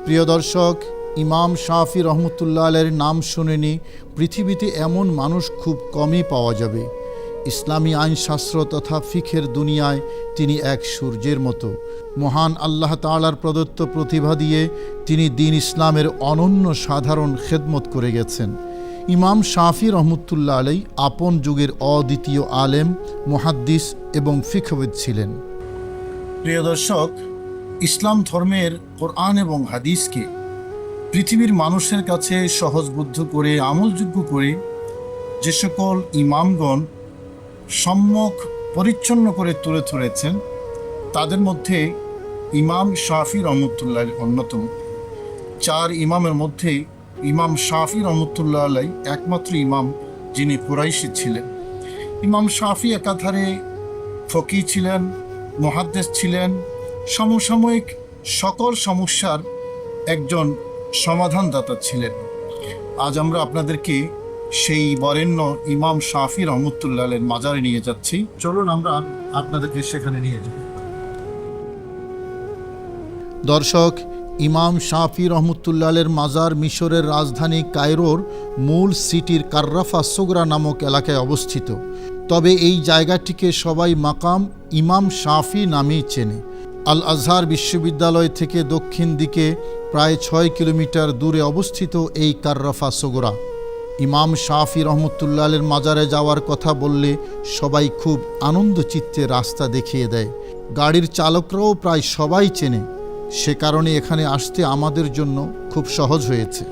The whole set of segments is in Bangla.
প্রিয় দর্শক, ইমাম শাফি রহমতুল্লাহ আলাইহির নাম শুনেনি পৃথিবীতে এমন মানুষ খুব কমই পাওয়া যাবে। ইসলামী আইনশাস্ত্র তথা ফিখের দুনিয়ায় তিনি এক সূর্যের মতো। মহান আল্লাহ তাআলার প্রদত্ত প্রতিভা দিয়ে তিনি দ্বীন ইসলামের অনন্য সাধারণ খেদমত করে গেছেন। ইমাম শাফি রহমতুল্লাহ আলাইহি আপন যুগের অদ্বিতীয় আলেম, মুহাদ্দিস এবং ফিকহবিদ ছিলেন। প্রিয় দর্শক, ইসলাম ধর্মের কোরআন এবং হাদিসকে পৃথিবীর মানুষের কাছে সহজবোধ্য করে আমলযোগ্য করে যে সকল ইমামগণ সম্যক পরিচ্ছন্ন করে তুলে ধরেছেন, তাদের মধ্যে ইমাম শাফি রহমতুল্লাহ অন্যতম। চার ইমামের মধ্যে ইমাম শাফি রহমতুল্লাহ আলাইহি একমাত্র ইমাম যিনি কুরাইশি ছিলেন। ইমাম শাফি একাধারে ফকি ছিলেন, মুহাদ্দিস ছিলেন, সমসাময়িক সকল সমস্যার একজন সমাধানদাতা ছিলেন। আজ আমরা আপনাদেরকে সেই বরেণ্য ইমাম শাফি রহমতুল্লাহ আলাইহির মাজারে নিয়ে যাচ্ছি। চলুন আমরা আপনাদেরকে সেখানে নিয়ে যাই। দর্শক, ইমাম শাফি রহমতুল্লাহ আলাইহির মাজার মিশরের রাজধানী কায়রোর মূল সিটির কার্রাফা সুগরা নামক এলাকায় অবস্থিত। তবে এই জায়গাটিকে সবাই মাকাম ইমাম শাফি নামেই চেনে। আল আজহার বিশ্ববিদ্যালয় থেকে দক্ষিণ দিকে প্রায় 6 কিলোমিটার দূরে অবস্থিত এই কার্রাফা সুগরা। ইমাম শাফি রহমতুল্লাহ আলাইহির মাজারে যাওয়ার কথা বললে সবাই খুব আনন্দ চিত্তে রাস্তা দেখিয়ে দেয়। গাড়ির চালকরাও প্রায় সবাই চেনে। সে কারণে এখানে আসতে আমাদের জন্য খুব সহজ হয়েছে।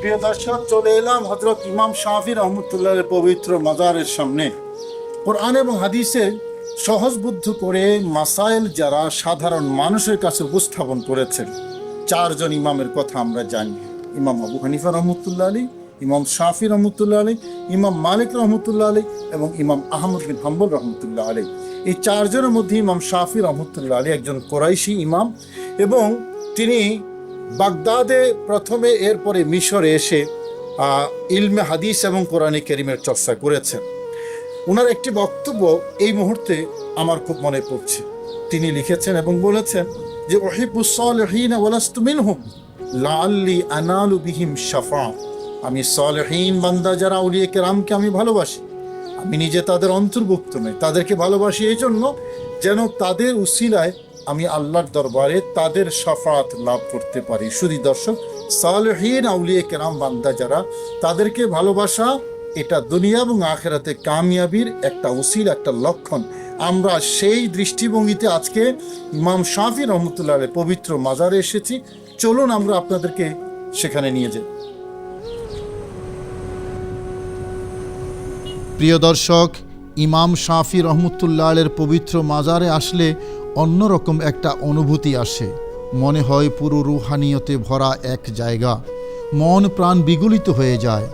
প্রিয় দর্শক, চলে এলাম হযরত ইমাম শাফি রহমতুল্লাহ আলাইহির পবিত্র মাজারের সামনে। কোরআন এবং হাদিসে সহজবুদ্ধ করে মাসাইল যারা সাধারণ মানুষের কাছে উপস্থাপন করেছেন, চারজন ইমামের কথা আমরা জানি। ইমাম আবু হানিফা রহমতুল্লাহ আলাইহি, ইমাম শাফি রহমতুল্লাহ আলাইহি, ইমাম মালিক রহমতুল্লাহ আলাইহি এবং ইমাম আহমদ বিন হাম্বল রহমতুল্লাহ আলাইহি। এই চারজনের মধ্যে ইমাম শাফি রহমতুল্লাহ আলাইহি একজন কুরাইশি ইমাম এবং তিনি বাগদাদে প্রথমে, এরপরে মিশরে এসে ইলমে হাদিস এবং কোরআনে কারীমের চর্চা করেছেন। ওনার একটি বক্তব্য এই মুহূর্তে আমার খুব মনে পড়ছে। তিনি লিখেছেন এবং বলেছেন যে উহিব্বুস সালিহিন ওয়া লাস্তু মিনহুম লাআল্লি আনালু বিহিম শাফাআত। আমি সালেহীন বান্দা যারা আউলিয়া কেরামকে আমি ভালোবাসি, আমি নিজে তাদের অন্তর্ভুক্ত নই, তাদেরকে ভালোবাসি এই জন্য যেন তাদের উসিলায় আমি আল্লাহর দরবারে তাদের শাফাআত লাভ করতে পারি। শুধু দর্শক, সালেহীন আউলিয়া কেরাম বান্দা যারা, তাদেরকে ভালোবাসা এটা দুনিয়া এবং আখিরাতে কামিয়াবির একটা উসিলা, একটা লক্ষণ। আমরা সেই দৃষ্টিভঙ্গিতে আজকে ইমাম শাফি রহমতুল্লাহ আলাইহির পবিত্র মাজারে এসেছি। চলুন আমরা আপনাদেরকে সেখানে নিয়ে যাই। প্রিয় দর্শক, ইমাম শাফি রহমতুল্লাহ আলাইহির পবিত্র মাজারে আসলে অন্যরকম একটা অনুভূতি আসে। মনে হয় পুরো রুহানিয়তে ভরা এক জায়গা। মন প্রাণ বিগলিত হয়ে যায়।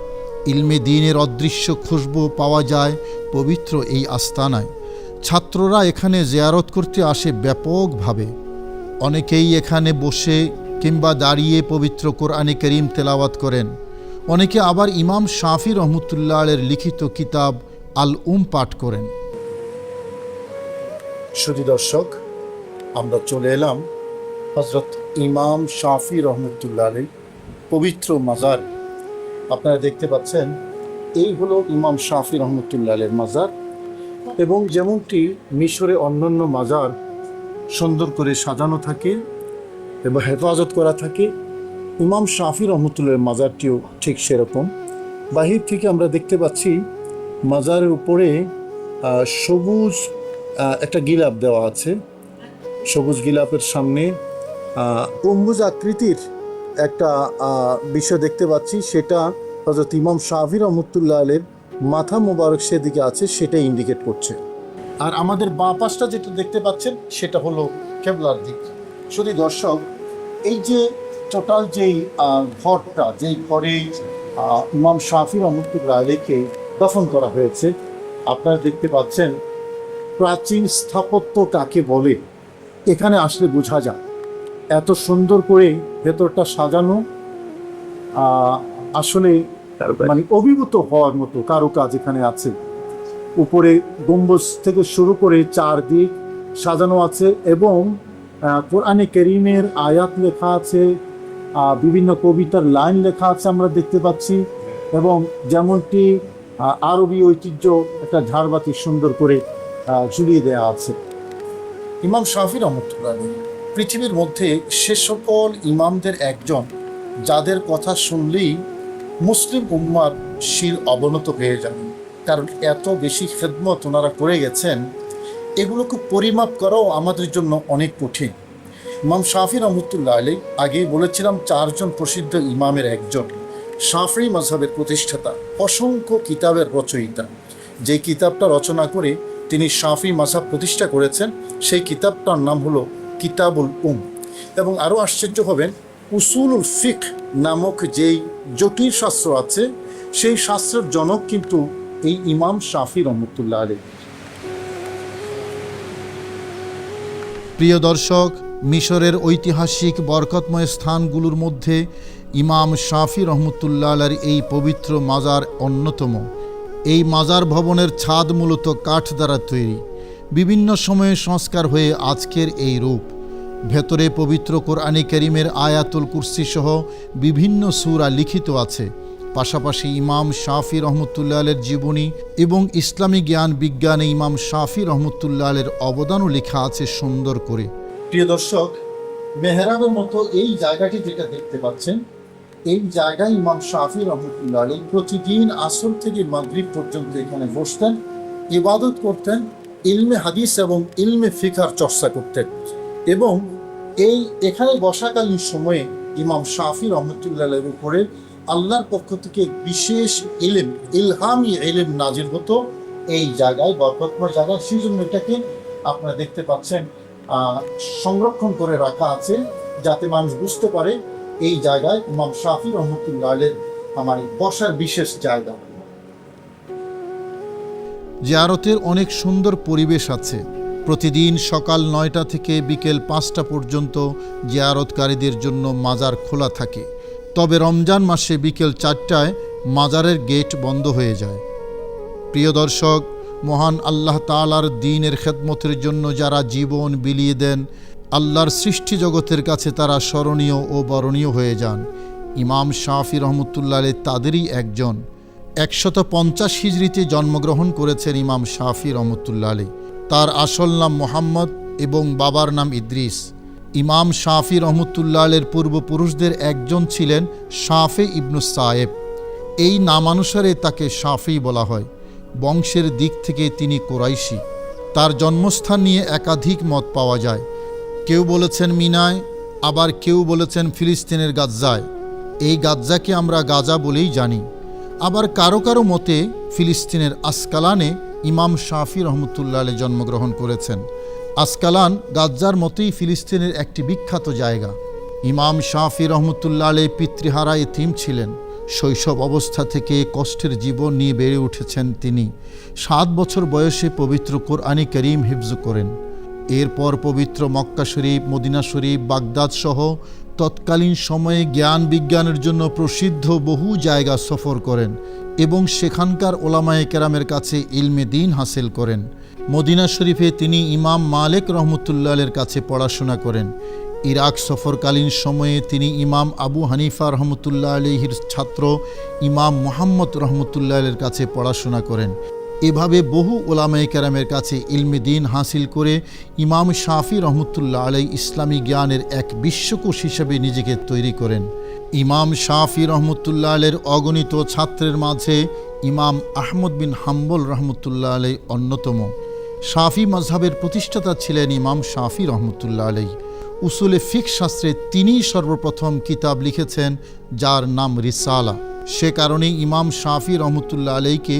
ইলমে দ্বীনের অদৃশ্য খুশবু পাওয়া যায় পবিত্র এই আস্তানায়। ছাত্ররা এখানে জিয়ারত করতে আসে ব্যাপকভাবে। অনেকেই এখানে বসে কিংবা দাঁড়িয়ে পবিত্র কোরআনে কারীম তেলাওয়াত করেন। অনেকে আবার ইমাম শাফি রহমতুল্লাহ আলাইহির লিখিত কিতাব আল পাঠ করেন। শুধু দর্শক, আমরা চলে এলাম হযরত ইমাম শাফি রহমতুল্লাহ আলাইহির পবিত্র মাজার। আপনারা দেখতে পাচ্ছেন, এই হলো ইমাম শাফি রহমতুল্লাহ আলাইহির মাজার। এবং যেমনটি মিশরে অন্যান্য মাজার সুন্দর করে সাজানো থাকে এবং হেফাজত করা থাকে, ইমাম শাফি রহমতুল্লাহর মাজারটিও ঠিক সেরকম। বাহির থেকে আমরা দেখতে পাচ্ছি মাজারের উপরে সবুজ একটা গিলাপ দেওয়া আছে। সবুজ গিলাপের সামনে গম্বুজ আকৃতির একটা বিষয় দেখতে পাচ্ছি। সেটা হযরত ইমাম শাফি রহমতুল্লাহ আলাইহির মাথা মোবারক সেদিকে আছে, সেটা ইন্ডিকেট করছে। আর আমাদের বাঁ পাশটা যেটা দেখতে পাচ্ছেন সেটা হলো কেবলার দিক। শুধু দর্শক, এই যে টোটাল যেই ঘরটা, যেই ঘরে ইমাম শাফি রহমতুল্লাহ আলাইহিকে দফন করা হয়েছে, আপনারা দেখতে পাচ্ছেন প্রাচীন স্থাপত্য কাকে বলে এখানে আসলে বোঝা যায়। এত সুন্দর করে ভেতরটা সাজানো, আসলে মানে অভিভূত হওয়ার মতো কারুকাজ এখানে আছে। উপরে গম্বুজ থেকে শুরু করে চারদিক সাজানো আছে এবং কোরআনে কারীমের আয়াত লেখা আছে, বিভিন্ন কবিতার লাইন লেখা আছে আমরা দেখতে পাচ্ছি, এবং যেমনটি আরবি ঐতিহ্য একটা ঝাড়বাতি সুন্দর করে ঝুলিয়ে দেওয়া আছে। ইমাম শাফি রহমতুল্লাহ আলাইহি পৃথিবীর মধ্যে সে সকল ইমামদের একজন যাদের কথা শুনলেই মুসলিম উম্মার শির অবনত হয়ে যাবে, কারণ এত বেশি খেদমত ওনারা করে গেছেন, এগুলোকে পরিমাপ করাও আমাদের জন্য অনেক কঠিন। ইমাম শাফি রহমতুল্লাহ আলাইহি আগেই বলেছিলাম চারজন প্রসিদ্ধ ইমামের একজন, শাফি মাযহাবের প্রতিষ্ঠাতা, অসংখ্য কিতাবের রচয়িতা। যে কিতাবটা রচনা করে তিনি শাফি মাযহাব প্রতিষ্ঠা করেছেন সেই কিতাবটার নাম হলো কিতাবুল এবং আরও আশ্চর্য হবেন, উসুলুল ফিকহ নামক যেই জটিল শাস্ত্র আছে সেই শাস্ত্রের জনক কিন্তু এই ইমাম শাফি রহমতুল্লাহ আলাইহি। প্রিয় দর্শক, মিশরের ঐতিহাসিক বরকতময় স্থানগুলোর মধ্যে ইমাম শাফি রহমতুল্লাহ আলাইহির এই পবিত্র মাজার অন্যতম। এই মাজার ভবনের ছাদ মূলত কাঠ দ্বারা তৈরি, বিভিন্ন সময়ে সংস্কার হয়ে আজকের এই রূপ। ভেতরে পবিত্র কোরআনে কারীমের আয়াতুল কুরসি সহ বিভিন্ন সূরা লিখিত আছে। পাশাপাশি ইমাম শাফি রহমতুল্লাহ আলাইহির জীবনী এবং ইসলামী জ্ঞান বিজ্ঞানে ইমাম শাফি রহমতুল্লাহ আলাইহির অবদানও লেখা আছে সুন্দর করে। প্রিয় দর্শক, মেহরাবের মতো এই জায়গাটি যেটা দেখতে পাচ্ছেন, এই জায়গায় ইমাম শাফি রহমতুল্লাহ আলাইহি প্রতিদিন আসর থেকে মাগরিব পর্যন্ত এখানে বসতেন, ইবাদত করতেন, ইলমে হাদিস এবং ইলমে ফিকহার চর্চা করতেন। এবং এখানে বসাকালীন সময়ে ইমাম শাফি রহমতুল্লাহ আলাইহির উপরে আল্লাহর পক্ষ থেকে বিশেষ ইলহামি ইলম নাজিল হতো এই জায়গায়, বরকতময় জায়গায়। সেই জন্য এটাকে আপনারা দেখতে পাচ্ছেন সংরক্ষণ করে রাখা আছে, যাতে মানুষ বুঝতে পারে এই জায়গায় ইমাম শাফি রহমতুল্লাহ আলাইহির আমার বসার বিশেষ জায়গা। জিয়ারতের অনেক সুন্দর পরিবেশ আছে। প্রতিদিন সকাল 9টা থেকে বিকেল 5টা পর্যন্ত জিয়ারতকারীদের জন্য মাজার খোলা থাকে। তবে রমজান মাসে বিকেল 4টায় মাজারের গেট বন্ধ হয়ে যায়। প্রিয় দর্শক, মহান আল্লাহ তাআলার দ্বীনের খেদমতের জন্য যারা জীবন বিলিয়ে দেন, আল্লাহর সৃষ্টি জগতের কাছে তারা স্মরণীয় ও বরণীয় হয়ে যান। ইমাম শাফি রহমতুল্লাহ আলাইহি তাদেরই একজন। 150 হিজরিতে জন্মগ্রহণ করেছেন ইমাম শাফি রহমতুল্লাহ আলাইহি। তার আসল নাম মোহাম্মদ এবং বাবার নাম ইদ্রিস। ইমাম শাফি রহমতুল্লাহ আলাইহির পূর্বপুরুষদের একজন ছিলেন শাফি ইবনু সায়েব। এই নামানুসারে তাকে শাফি বলা হয়। বংশের দিক থেকে তিনি কুরাইশি। তার জন্মস্থান নিয়ে একাধিক মত পাওয়া যায়। কেউ বলেছেন মিনায়, আবার কেউ বলেছেন ফিলিস্তিনের গাজ্জায়। এই গাজ্জাকে আমরা গাজা বলেই জানি। আবার কারো কারো মতে ফিলিস্তিনের আসকালানে ইমাম শাফি রহমতুল্লাহ আলাইহি জন্মগ্রহণ করেছেন। আসকালান গাজ্জার মতোই ফিলিস্তিনের একটি বিখ্যাত জায়গা। ইমাম শাফি রহমতুল্লাহ আলাইহি পিতৃহারা এতিম ছিলেন। শৈশব অবস্থা থেকে কষ্টের জীবন নিয়ে বেড়ে উঠেছেন তিনি। 7 বছর বয়সে পবিত্র কোরআনে কারীম হিফজ করেন। এরপর পবিত্র মক্কা শরীফ, মদিনা শরীফ, বাগদাদ সহ তৎকালীন সময়ে জ্ঞান বিজ্ঞানের জন্য প্রসিদ্ধ বহু জায়গা সফর করেন এবং সেখানকার ওলামায়ে কেরামের কাছে ইলমে দ্বীন হাসিল করেন। মদিনা শরীফে তিনি ইমাম মালিক রহমতুল্লাহ আলাইহির কাছে পড়াশোনা করেন। ইরাক সফরকালীন সময়ে তিনি ইমাম আবু হানিফা রহমতুল্লাহ আলাইহির ছাত্র ইমাম মুহাম্মদ রহমতুল্লাহ আলাইহির কাছে পড়াশোনা করেন। এভাবে বহু ওলামায়ে কেরামের কাছে ইলমে দ্বীন হাসিল করে ইমাম শাফি রহমতুল্লাহ আলাইহি ইসলামী জ্ঞানের এক বিশ্বকোষ হিসেবে নিজেকে তৈরি করেন। ইমাম শাফি রহমতুল্লাহ আলাইহির অগণিত ছাত্রের মাঝে ইমাম আহমদ বিন হাম্বল রহমতুল্লাহ আলাইহি অন্যতম। শাফি মাযহাবের প্রতিষ্ঠাতা ছিলেন ইমাম শাফি রহমতুল্লাহ আলাইহি। উসুলে ফিকহ শাস্ত্রে তিনিই সর্বপ্রথম কিতাব লিখেছেন যার নাম রিসালা। সে কারণে ইমাম শাফি রহমতুল্লাহ আলাইহিকে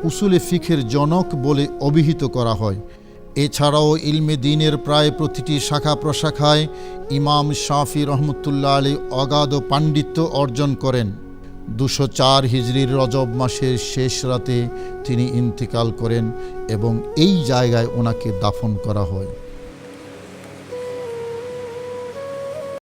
উসুলে ফিকহের জনক বলে অভিহিত করা হয়। এছাড়াও ইলমে দ্বীনের প্রায় প্রতিটি শাখা প্রশাখায় ইমাম শাফি রহমতুল্লাহ আলাইহি অগাধ পাণ্ডিত্য অর্জন করেন। 204 হিজরির রজব মাসের শেষ রাতে তিনি ইন্তেকাল করেন এবং এই জায়গায় ওনাকে দাফন করা হয়।